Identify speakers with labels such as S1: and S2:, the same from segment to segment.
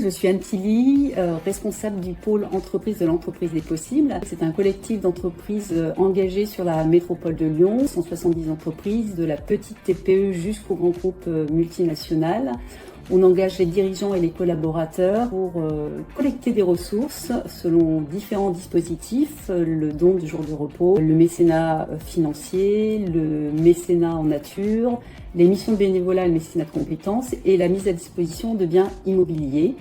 S1: je suis Anne Tilly, responsable du pôle entreprise de l'entreprise des possibles. C'est un collectif d'entreprises engagées sur la métropole de Lyon, 170 entreprises, de la petite TPE jusqu'au grand groupe multinational. On engage les dirigeants et les collaborateurs pour collecter des ressources selon différents dispositifs, le don de jours de repos, le mécénat financier, le mécénat en nature, les missions de bénévolat et le mécénat de compétences et la mise à disposition de biens immobiliers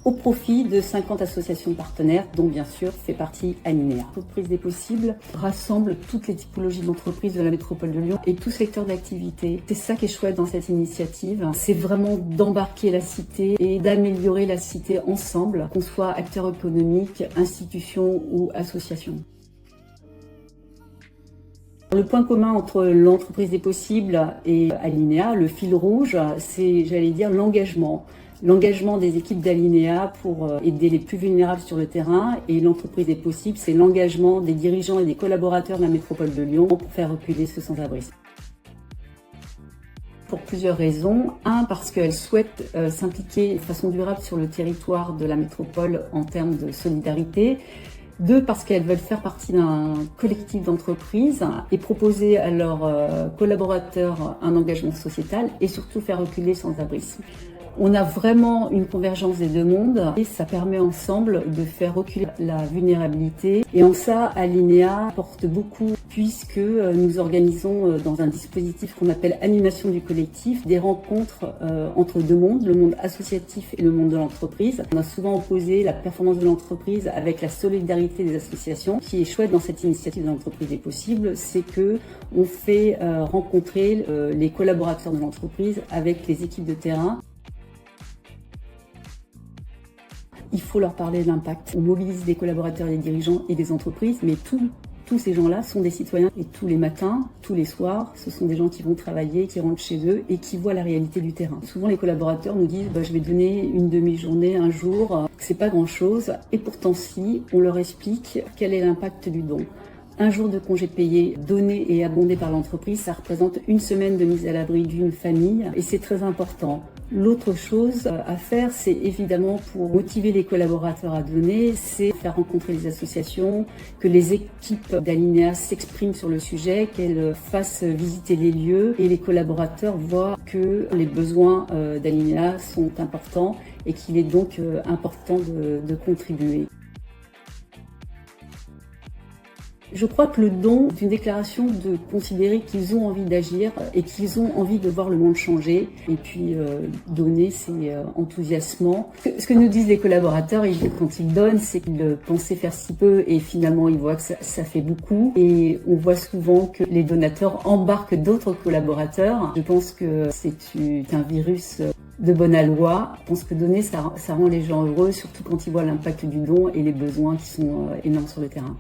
S1: au profit de 50 associations partenaires, dont bien sûr fait partie Alinea. L'entreprise des possibles rassemble toutes les typologies d'entreprises de la métropole de Lyon et tout secteur d'activité. C'est ça qui est chouette dans cette initiative, c'est vraiment d'embarquer la cité et d'améliorer la cité ensemble, qu'on soit acteur économique, institution ou association. Le point commun entre l'entreprise des possibles et Alinea, le fil rouge, c'est, j'allais dire, l'engagement. L'engagement des équipes d'Alinea pour aider les plus vulnérables sur le terrain, et l'entreprise des possibles, c'est l'engagement des dirigeants et des collaborateurs de la métropole de Lyon pour faire reculer ce sans-abrisme. Pour plusieurs raisons. Un, parce qu'elles souhaitent s'impliquer de façon durable sur le territoire de la métropole en termes de solidarité. Deux, parce qu'elles veulent faire partie d'un collectif d'entreprises et proposer à leurs collaborateurs un engagement sociétal et surtout faire reculer le sans-abrisme. On a vraiment une convergence des deux mondes et ça permet ensemble de faire reculer la vulnérabilité. Et en ça, Alinea porte beaucoup puisque nous organisons dans un dispositif qu'on appelle animation du collectif des rencontres entre deux mondes, le monde associatif et le monde de l'entreprise. On a souvent opposé la performance de l'entreprise avec la solidarité des associations. Ce qui est chouette dans cette initiative de l'entreprise des possibles, c'est que on fait rencontrer les collaborateurs de l'entreprise avec les équipes de terrain. Il faut leur parler de l'impact. On mobilise des collaborateurs, des dirigeants et des entreprises, mais tous ces gens-là sont des citoyens et tous les matins, tous les soirs, ce sont des gens qui vont travailler, qui rentrent chez eux et qui voient la réalité du terrain. Souvent, les collaborateurs nous disent je vais donner une demi-journée, un jour, c'est pas grand-chose. Et pourtant, si on leur explique quel est l'impact du don. Un jour de congé payé donné et abondé par l'entreprise, ça représente une semaine de mise à l'abri d'une famille et c'est très important. L'autre chose à faire, c'est évidemment pour motiver les collaborateurs à donner, c'est faire rencontrer les associations, que les équipes d'Alinea s'expriment sur le sujet, qu'elles fassent visiter les lieux et les collaborateurs voient que les besoins d'Alinea sont importants et qu'il est donc important de contribuer. Je crois que le don est une déclaration de considérer qu'ils ont envie d'agir et qu'ils ont envie de voir le monde changer. Et puis donner, c'est enthousiasmant. Ce que nous disent les collaborateurs quand ils donnent, c'est qu'ils pensaient faire si peu et finalement ils voient que ça fait beaucoup. Et on voit souvent que les donateurs embarquent d'autres collaborateurs. Je pense que c'est un virus de bonne aloi. Je pense que donner, ça rend les gens heureux, surtout quand ils voient l'impact du don et les besoins qui sont énormes sur le terrain.